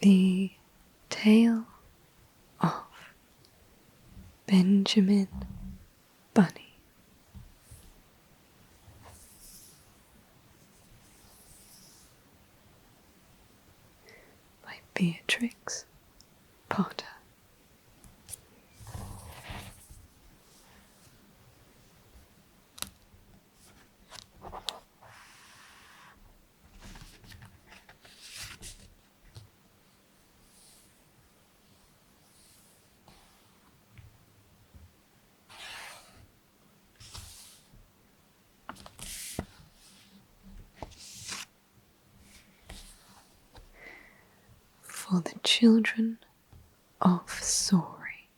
The Tale of Benjamin Bunny by Beatrix Potter. For the children of Sorry,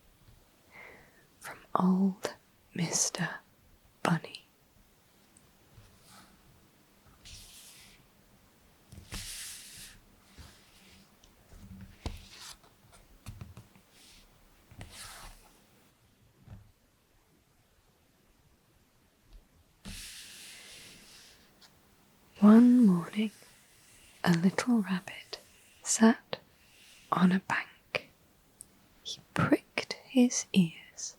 from old Mr. Bunny. One morning, a little rabbit sat on a bank. He pricked his ears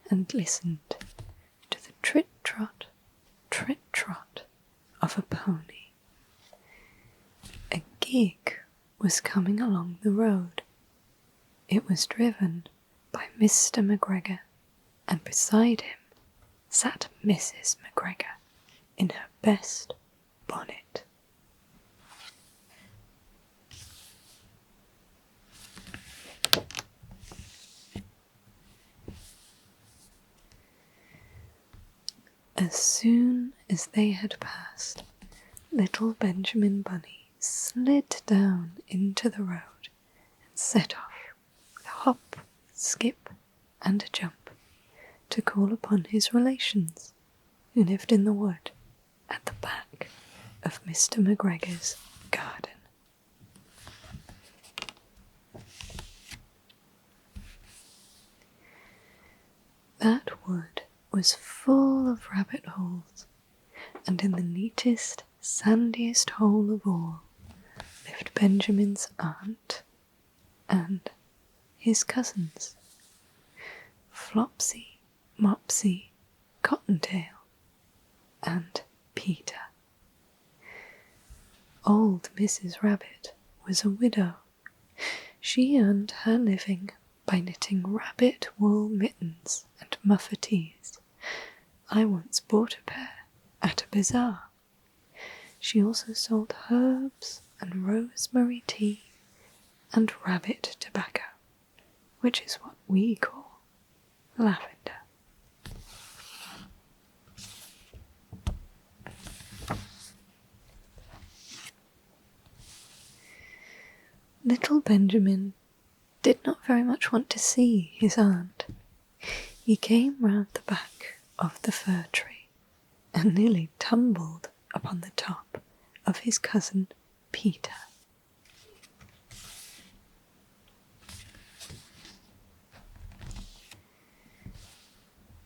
and listened to the trit-trot of a pony. A gig was coming along the road. It was driven by Mr. McGregor, and beside him sat Mrs. McGregor in her best bonnet. As soon as they had passed, little Benjamin Bunny slid down into the road and set off with a hop, skip, and a jump to call upon his relations, who lived in the wood at the back of Mr. McGregor's garden. That wood was full of rabbit holes, and in the neatest, sandiest hole of all lived Benjamin's aunt and his cousins, Flopsy, Mopsy, Cottontail, and Peter. Old Mrs. Rabbit was a widow. She earned her living by knitting rabbit wool mittens and muffetees. I once bought a pair at a bazaar. She also sold herbs and rosemary tea and rabbit tobacco, which is what we call lavender. Little Benjamin did not very much want to see his aunt. He came round the back of the fir tree and nearly tumbled upon the top of his cousin Peter.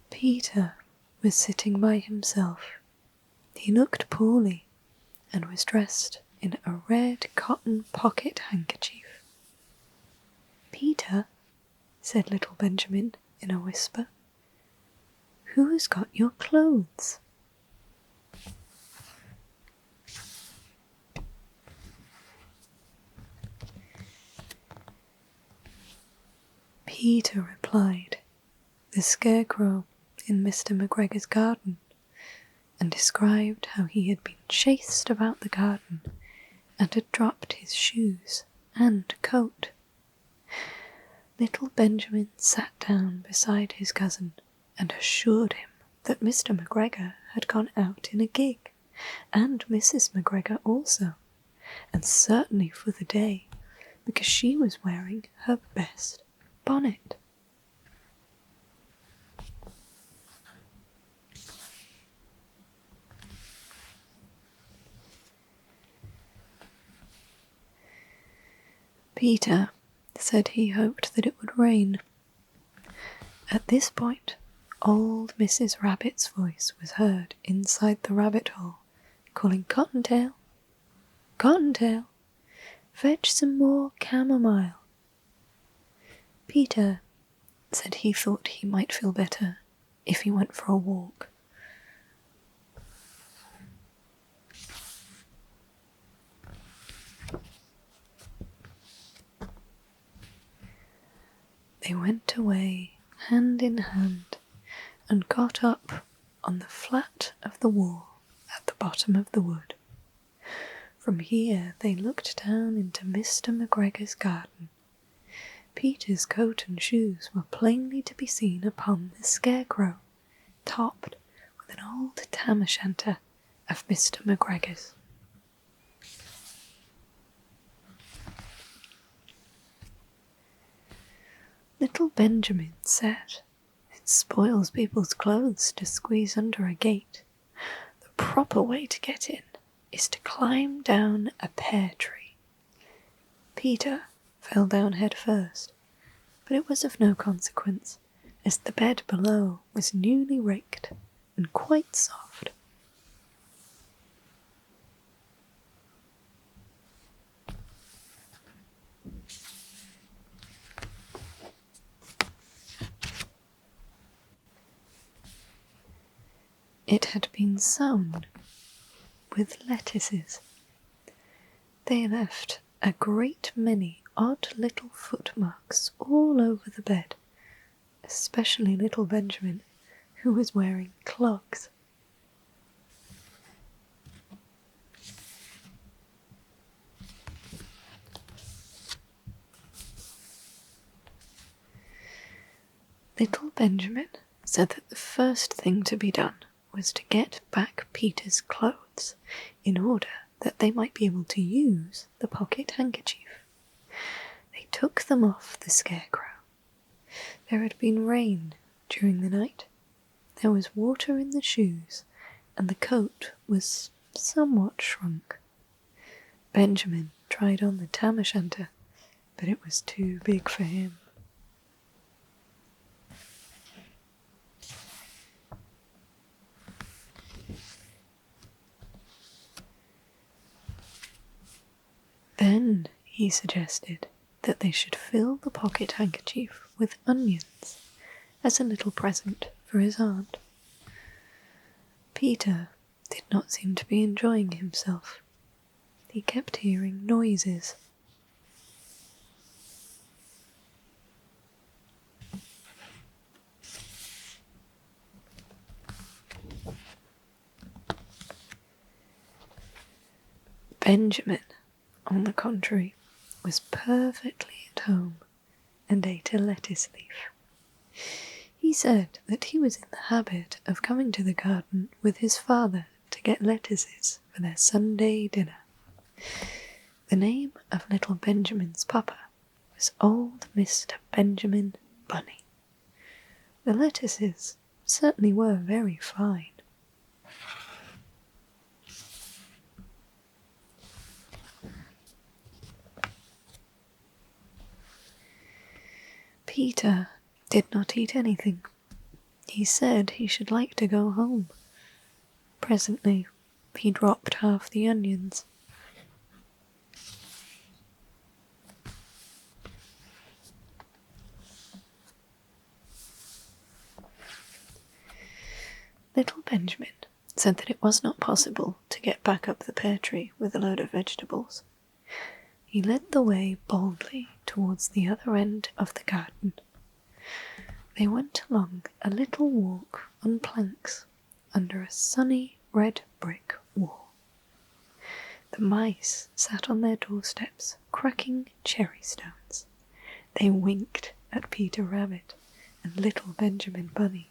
Peter was sitting by himself. He looked poorly and was dressed in a red cotton pocket handkerchief. "Peter," said little Benjamin in a whisper, "who has got your clothes?" Peter replied, "The scarecrow in Mr. McGregor's garden," and described how he had been chased about the garden and had dropped his shoes and coat. Little Benjamin sat down beside his cousin and assured him that Mr. McGregor had gone out in a gig, and Mrs. McGregor also, and certainly for the day, because she was wearing her best bonnet. Peter said he hoped that it would rain. At this point, old Mrs. Rabbit's voice was heard inside the rabbit hole, calling "Cottontail, Cottontail, Fetch some more chamomile. Peter said he thought he might feel better if he went for a walk. They went away hand in hand and got up on the flat of the wall at the bottom of the wood. From here they looked down into Mr. McGregor's garden. Peter's coat and shoes were plainly to be seen upon the scarecrow, topped with an old tam o'shanter of Mr. McGregor's. Little Benjamin said, "It spoils people's clothes to squeeze under a gate. The proper way to get in is to climb down a pear tree." Peter fell down head first, but it was of no consequence, as the bed below was newly raked and quite soft. It had been sown with lettuces. They left a great many odd little footmarks all over the bed, especially little Benjamin, who was wearing clogs. Little Benjamin said that the first thing to be done was to get back Peter's clothes, in order that they might be able to use the pocket handkerchief. They took them off the scarecrow. There had been rain during the night. There was water in the shoes, and the coat was somewhat shrunk. Benjamin tried on the tam o'shanter, but it was too big for him. Then he suggested that they should fill the pocket handkerchief with onions as a little present for his aunt. Peter did not seem to be enjoying himself. He kept hearing noises. Benjamin, on the contrary, was perfectly at home and ate a lettuce leaf. He said that he was in the habit of coming to the garden with his father to get lettuces for their Sunday dinner. The name of little Benjamin's papa was old Mr. Benjamin Bunny. The lettuces certainly were very fine. Peter did not eat anything. He said he should like to go home. Presently, he dropped half the onions. Little Benjamin said that it was not possible to get back up the pear tree with a load of vegetables. He led the way boldly towards the other end of the garden. They went along a little walk on planks under a sunny red brick wall. The mice sat on their doorsteps cracking cherry stones. They winked at Peter Rabbit and little Benjamin Bunny.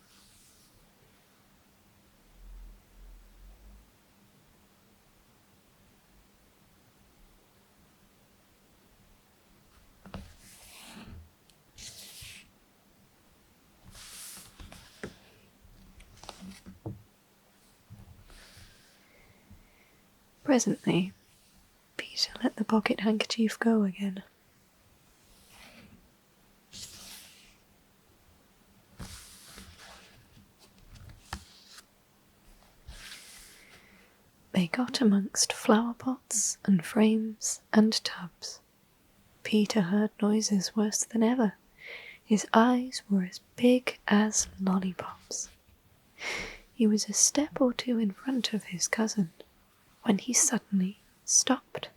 Presently, Peter let the pocket handkerchief go again. They got amongst flower pots and frames and tubs. Peter heard noises worse than ever. His eyes were as big as lollipops. He was a step or two in front of his cousin when he suddenly stopped.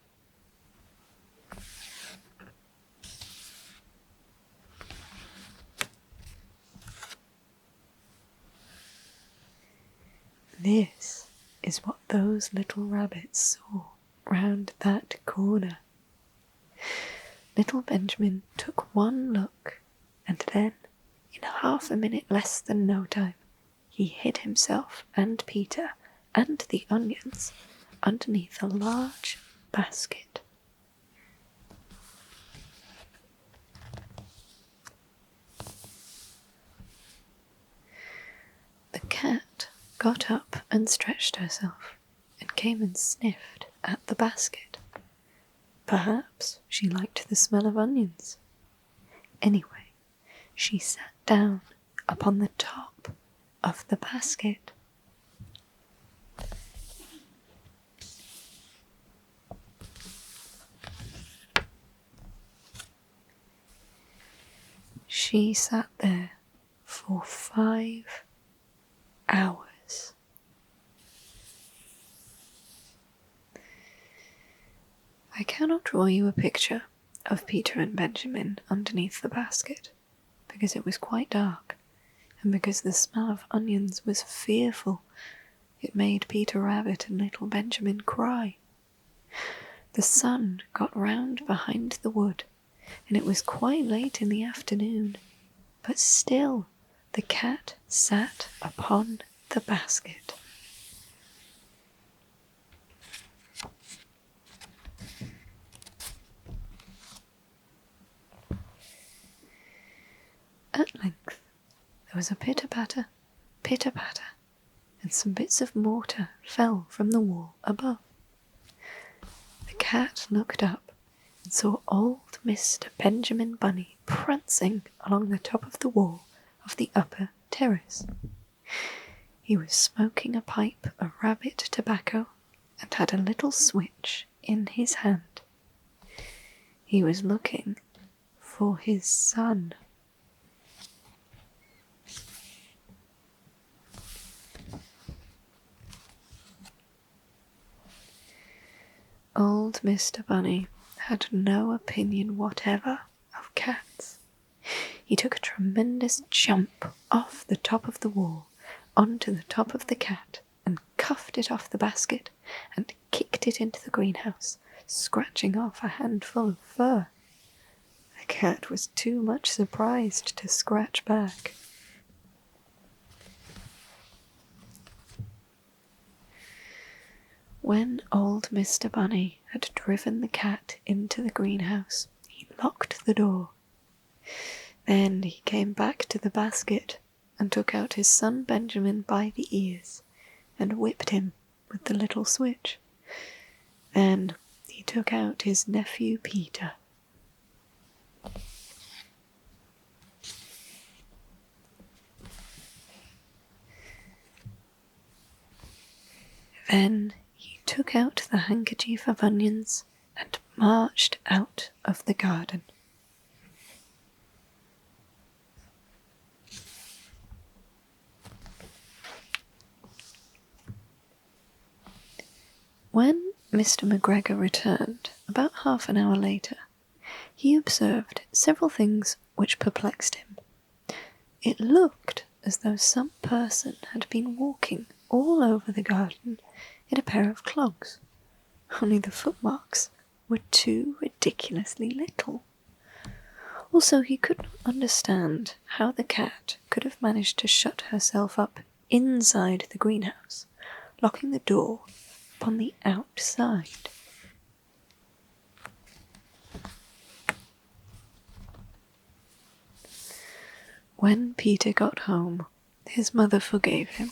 This is what those little rabbits saw round that corner. Little Benjamin took one look, and then, in half a minute less than no time, he hid himself and Peter and the onions underneath a large basket. The cat got up and stretched herself, and came and sniffed at the basket. Perhaps she liked the smell of onions. Anyway, she sat down upon the top of the basket. She sat there for 5 hours. I cannot draw you a picture of Peter and Benjamin underneath the basket, because it was quite dark, and because the smell of onions was fearful. It made Peter Rabbit and little Benjamin cry. The sun got round behind the wood, and it was quite late in the afternoon, but still the cat sat upon the basket. At length there was a pitter-patter, and some bits of mortar fell from the wall above. The cat looked up and saw old Mr. Benjamin Bunny prancing along the top of the wall of the upper terrace. He was smoking a pipe of rabbit tobacco and had a little switch in his hand. He was looking for his son. Old Mr. Bunny had no opinion whatever of cats. He took a tremendous jump off the top of the wall onto the top of the cat and cuffed it off the basket and kicked it into the greenhouse, scratching off a handful of fur. The cat was too much surprised to scratch back. When old Mr. Bunny had driven the cat into the greenhouse, he locked the door. Then he came back to the basket and took out his son Benjamin by the ears and whipped him with the little switch. Then he took out his nephew Peter. Then he took out the handkerchief of onions and marched out of the garden. When Mr. McGregor returned, about half an hour later, he observed several things which perplexed him. It looked as though some person had been walking all over the garden in a pair of clogs, only the footmarks were too ridiculously little. Also, he could not understand how the cat could have managed to shut herself up inside the greenhouse, locking the door upon the outside. When Peter got home, his mother forgave him,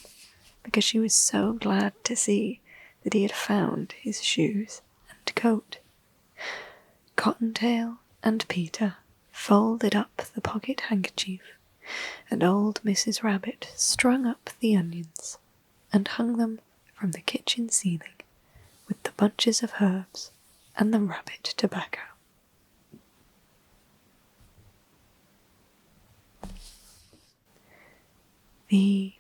because she was so glad to see that he had found his shoes and coat. Cottontail and Peter folded up the pocket handkerchief, and old Mrs. Rabbit strung up the onions and hung them from the kitchen ceiling with the bunches of herbs and the rabbit tobacco. The